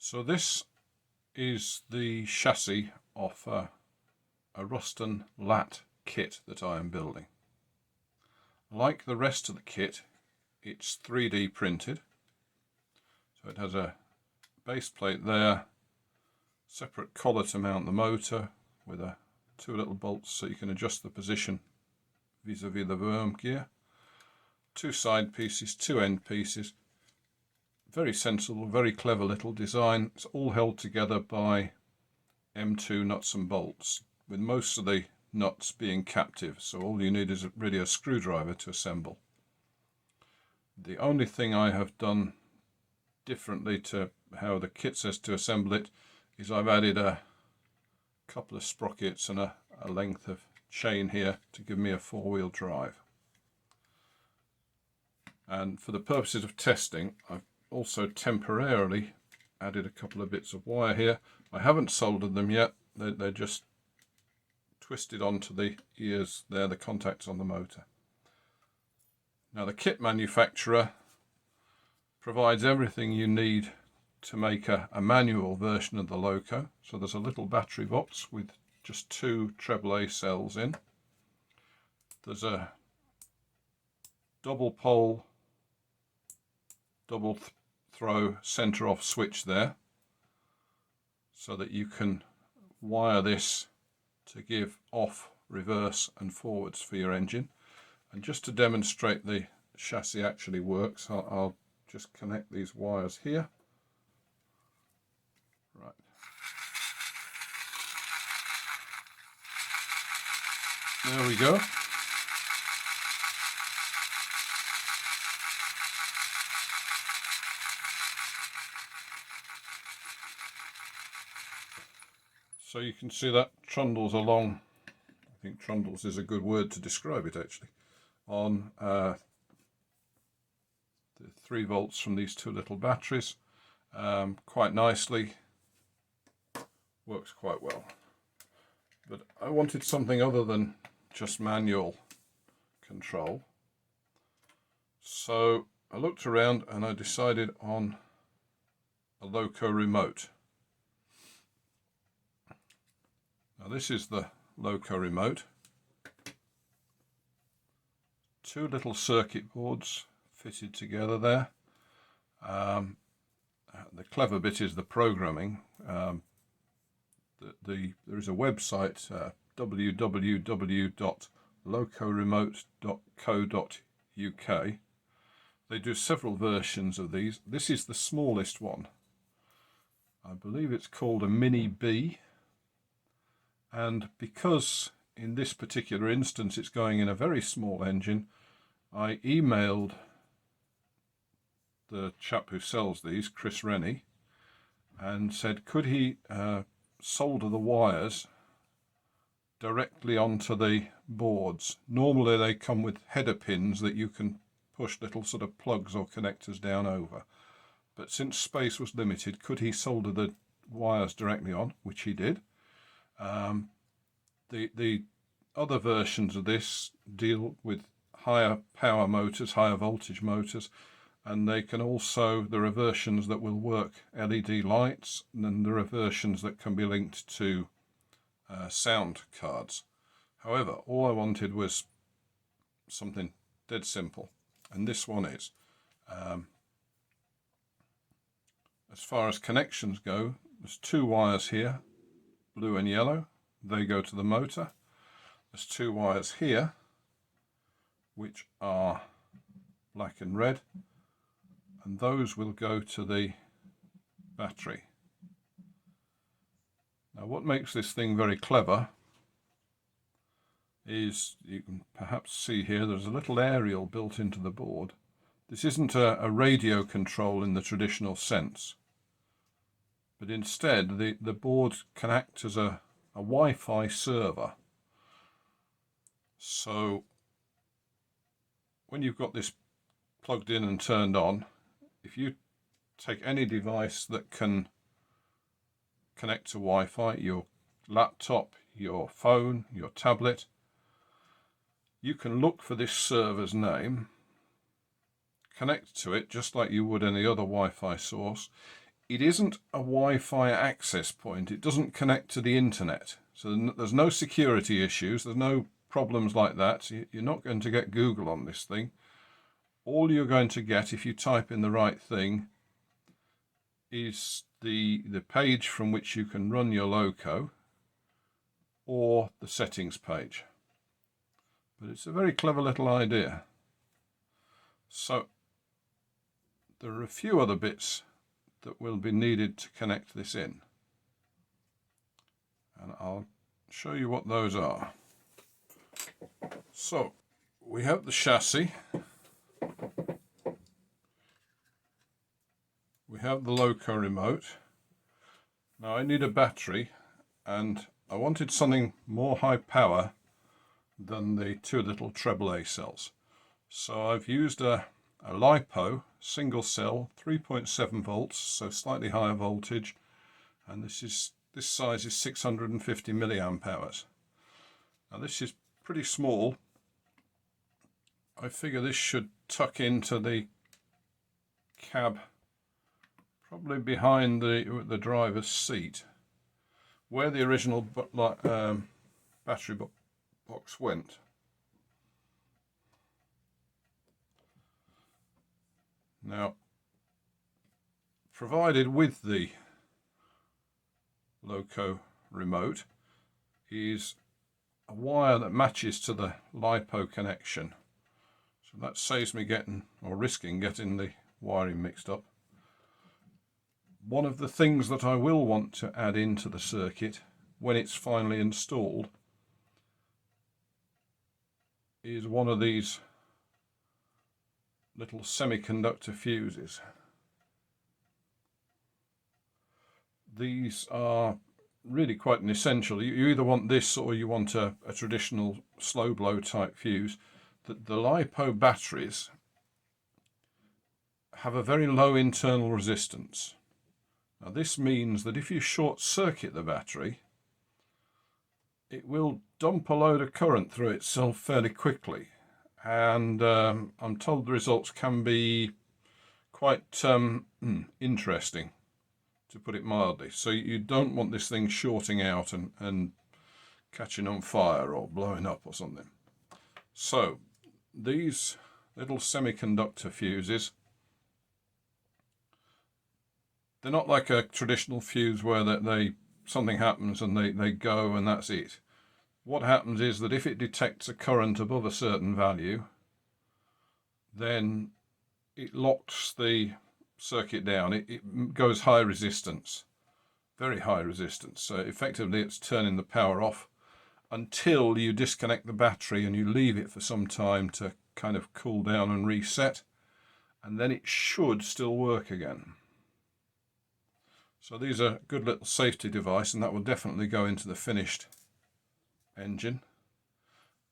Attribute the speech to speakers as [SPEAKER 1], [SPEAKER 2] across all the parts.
[SPEAKER 1] So this is the chassis of a Ruston lat kit that I am building. Like the rest of the kit, it's 3D printed. So it has a base plate there, separate collar to mount the motor with two little bolts so you can adjust the position vis-a-vis the worm gear, two side pieces, two end pieces. Very sensible, very clever little design. It's all held together by M2 nuts and bolts, with most of the nuts being captive, so all you need is really a screwdriver to assemble. The only thing I have done differently to how the kit says to assemble it is I've added a couple of sprockets and a length of chain here to give me a four-wheel drive. And for the purposes of testing, I've also temporarily added a couple of bits of wire here. I haven't soldered them yet, they're just twisted onto the ears there, the contacts on the motor. Now the kit manufacturer provides everything you need to make a manual version of the Loco. So there's a little battery box with just two AAA cells in. There's a double pole, double throw center off switch there, so that you can wire this to give off, reverse and forwards for your engine. And just to demonstrate the chassis actually works, I'll just connect these wires here. Right. There we go. So you can see that trundles along, I think trundles is a good word to describe it actually, on the 3 volts from these two little batteries quite nicely, works quite well. But I wanted something other than just manual control, so I looked around and I decided on a Loco remote. Now this is the Loco remote. Two little circuit boards fitted together there. The clever bit is the programming. There is a website, www.locoremote.co.uk. They do several versions of these. This is the smallest one. I believe it's called a Mini B. And because in this particular instance it's going in a very small engine, I emailed the chap who sells these, Chris Rennie, and said could he solder the wires directly onto the boards. Normally they come with header pins that you can push little sort of plugs or connectors down over, but since space was limited, could he solder the wires directly on, which he did. The other versions of this deal with higher power motors, higher voltage motors, and they can also, there are versions that will work LED lights, and then there are versions that can be linked to sound cards. However, all I wanted was something dead simple, and this one is. As far as connections go, there's two wires here, blue and yellow. They go to the motor. There's two wires here which are black and red, and those will go to the battery. Now what makes this thing very clever is, you can perhaps see here, there's a little aerial built into the board. This isn't a radio control in the traditional sense, but instead the board can act as a Wi-Fi server. So when you've got this plugged in and turned on, if you take any device that can connect to Wi-Fi, your laptop, your phone, your tablet, you can look for this server's name, connect to it just like you would any other Wi-Fi source. it isn't a Wi-Fi access point. It doesn't connect to the internet. So there's no security issues. There's no problems like that. You're not going to get Google on this thing. All you're going to get if you type in the right thing is the page from which you can run your Loco, or the settings page. But it's a very clever little idea. So there are a few other bits that will be needed to connect this in, and I'll show you what those are. So we have the chassis, we have the Loco remote. Now I need a battery, and I wanted something more high power than the two little treble A cells. So I've used a LiPo single cell 3.7 volts, so slightly higher voltage, and this size is 650 milliamp hours. Now this is pretty small. I figure this should tuck into the cab, probably behind the driver's seat, where the original battery box went. Now, provided with the Loco remote is a wire that matches to the LiPo connection. So that saves me risking getting the wiring mixed up. One of the things that I will want to add into the circuit when it's finally installed is one of these little semiconductor fuses. These are really quite an essential. You either want this or you want a traditional slow blow type fuse. The LiPo batteries have a very low internal resistance. Now this means that if you short circuit the battery, it will dump a load of current through itself fairly quickly, and I'm told the results can be quite interesting, to put it mildly. So you don't want this thing shorting out and catching on fire or blowing up or something. So these little semiconductor fuses, they're not like a traditional fuse where something happens and they go and that's it. What happens is that if it detects a current above a certain value, then it locks the circuit down. It goes high resistance, very high resistance. So effectively it's turning the power off until you disconnect the battery and you leave it for some time to kind of cool down and reset, and then it should still work again. So these are a good little safety device, and that will definitely go into the finished engine.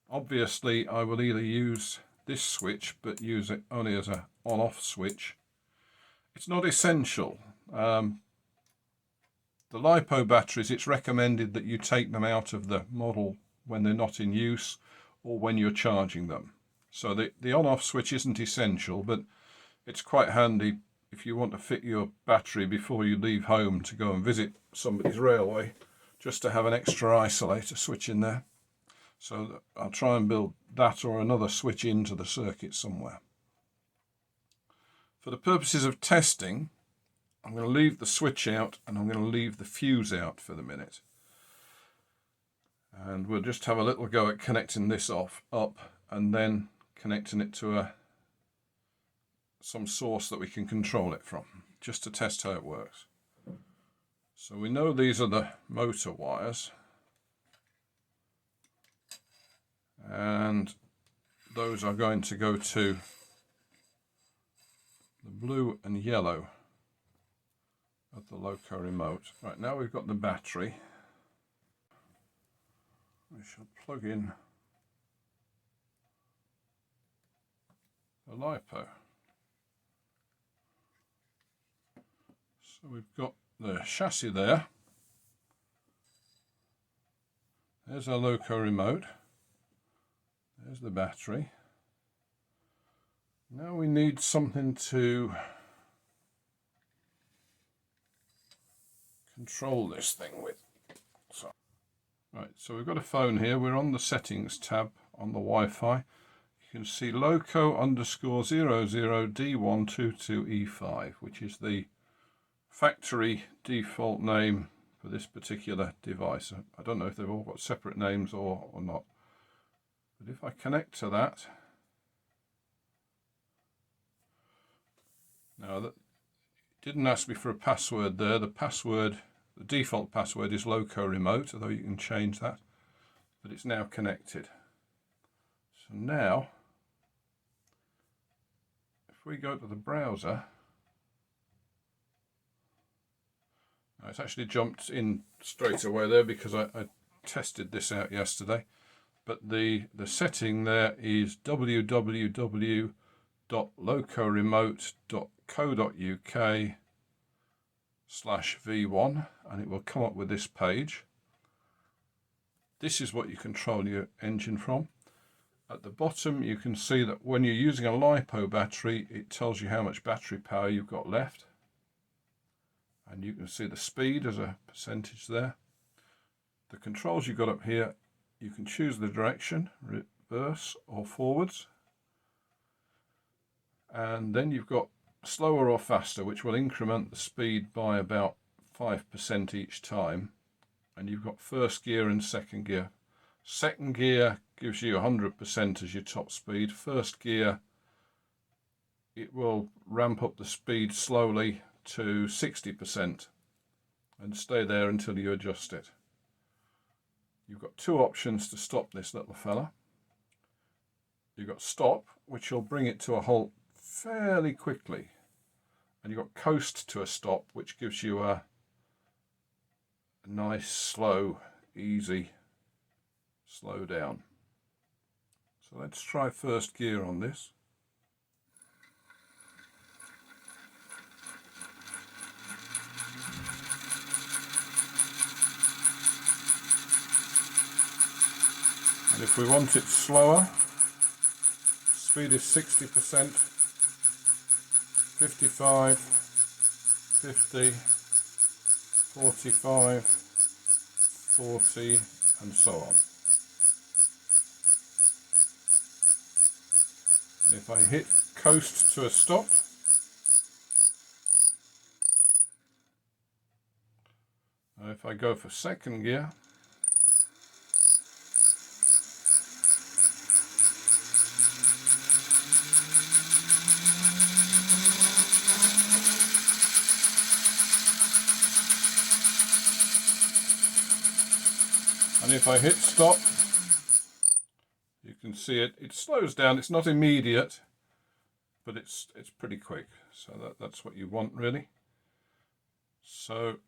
[SPEAKER 1] Obviously I will either use this switch, but use it only as a on-off switch. It's not essential. The LiPo batteries, it's recommended that you take them out of the model when they're not in use or when you're charging them. So the on-off switch isn't essential, but it's quite handy if you want to fit your battery before you leave home to go and visit somebody's railway, just to have an extra isolator switch in there. So I'll try and build that or another switch into the circuit somewhere. For the purposes of testing, I'm going to leave the switch out and I'm going to leave the fuse out for the minute. And we'll just have a little go at connecting this up and then connecting it to some source that we can control it from, just to test how it works. So we know these are the motor wires, and those are going to go to the blue and yellow of the Loco remote. Right, now we've got the battery. We shall plug in the LiPo. So we've got the chassis there. There's our Loco remote. There's the battery. Now we need something to control this thing with. So, right, so we've got a phone here. We're on the settings tab on the Wi-Fi. You can see loco_00D122E5, which is the factory default name for this particular device. I don't know if they've all got separate names or not. But if I connect to that, now that didn't ask me for a password there. The default password is Loco remote, although you can change that. But it's now connected. So now, if we go to the browser, now it's actually jumped in straight away there because I tested this out yesterday. But the setting there is www.locoremote.co.uk/v1, and it will come up with this page. This is what you control your engine from. At the bottom you can see that when you're using a LiPo battery, it tells you how much battery power you've got left, and you can see the speed as a percentage there. The controls you've got up here, you can choose the direction, reverse or forwards, and then you've got slower or faster, which will increment the speed by about 5% each time. And you've got first gear and second gear. Second gear gives you 100% as your top speed. First gear, it will ramp up the speed slowly to 60% and stay there until you adjust it. You've got two options to stop this little fella. You've got stop, which will bring it to a halt fairly quickly, and you've got coast to a stop, which gives you a nice slow, easy slow down. So let's try first gear on this. And if we want it slower, speed is 60%, 55, 50, 45, 40, and so on. And if I hit coast to a stop, and if I go for second gear, and if I hit stop, you can see it slows down. It's not immediate, but it's pretty quick. So that's what you want, really. So,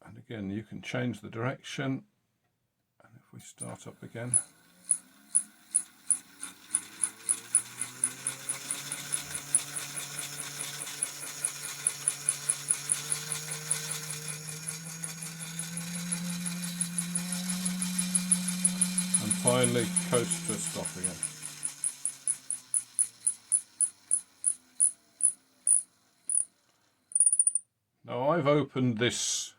[SPEAKER 1] and again, you can change the direction. And if we start up again, and finally coast to a stop again. Now I've opened this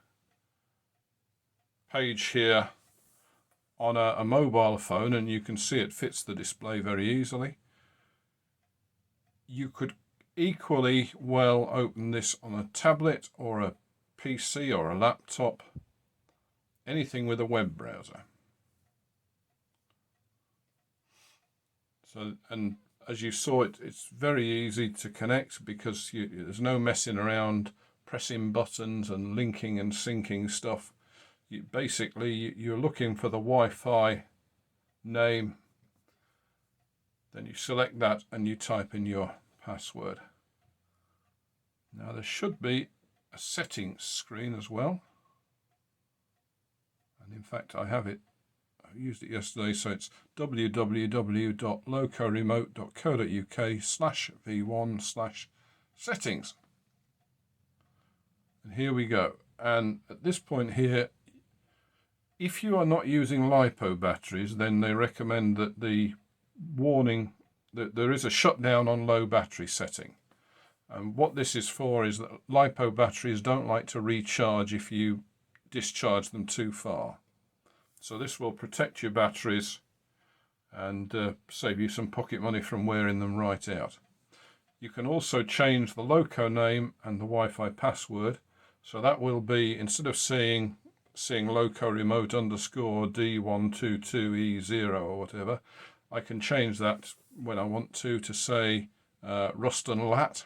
[SPEAKER 1] page here on a mobile phone, and you can see it fits the display very easily. You could equally well open this on a tablet or a PC or a laptop, anything with a web browser. So, and as you saw, it's very easy to connect because there's no messing around, pressing buttons and linking and syncing stuff. Basically, you're looking for the Wi-Fi name, then you select that and you type in your password. Now there should be a settings screen as well, and in fact I have it. I used it yesterday, so it's www.locoremote.co.uk/v1/settings. And here we go. And at this point here, if you are not using LiPo batteries, then they recommend that the warning that there is a shutdown on low battery setting. And what this is for is that LiPo batteries don't like to recharge if you discharge them too far. So this will protect your batteries and save you some pocket money from wearing them right out. You can also change the Loco name and the Wi-Fi password. So that will be, instead of seeing Loco remote underscore D122E0 or whatever, I can change that when I want to say Ruston Lat,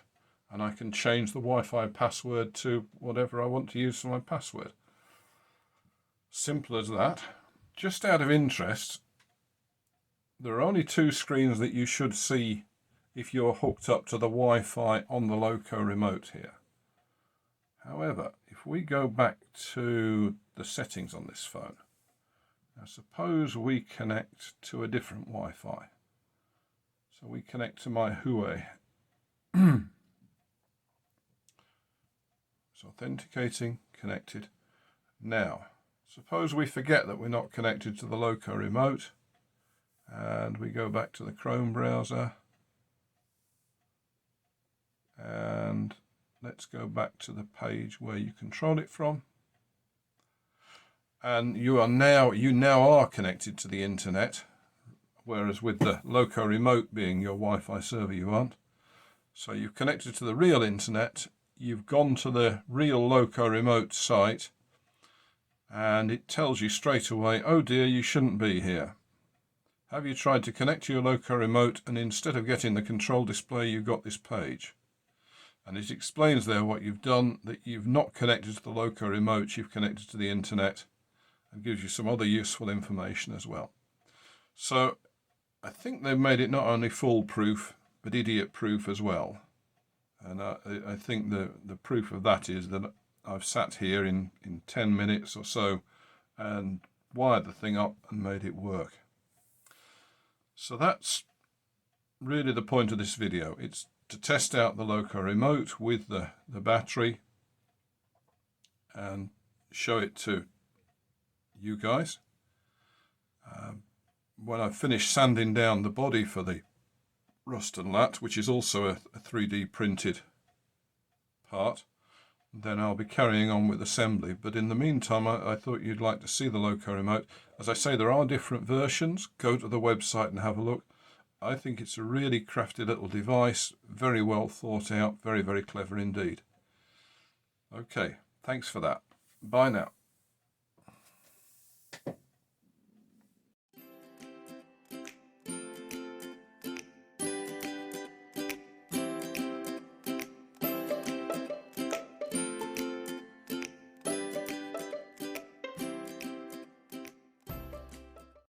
[SPEAKER 1] and I can change the Wi-Fi password to whatever I want to use for my password. Simple as that. Just out of interest, there are only two screens that you should see if you're hooked up to the Wi-Fi on the Loco remote here. However, if we go back to the settings on this phone, now suppose we connect to a different Wi-Fi. So we connect to my Huawei. It's authenticating, connected. Now, suppose we forget that we're not connected to the Loco remote, and we go back to the Chrome browser, and let's go back to the page where you control it from. And you now are connected to the internet, whereas with the Loco remote being your Wi-Fi server you aren't. So you've connected to the real internet, you've gone to the real Loco remote site, and it tells you straight away, oh dear, you shouldn't be here. Have you tried to connect to your Loco remote, and instead of getting the control display, you got this page? And it explains there what you've done, that you've not connected to the Loco remote, you've connected to the internet, and gives you some other useful information as well. So I think they've made it not only foolproof, but idiot-proof as well. And I think the proof of that is that I've sat here in 10 minutes or so and wired the thing up and made it work. So that's really the point of this video. It's to test out the Loco remote with the battery and show it to you guys. When I've finished sanding down the body for the Ruston Lat, which is also a 3D printed part, then I'll be carrying on with assembly. But in the meantime, I thought you'd like to see the Loco remote. As I say, there are different versions. Go to the website and have a look. I think it's a really crafty little device, very well thought out, very, very clever indeed. Okay, thanks for that. Bye now.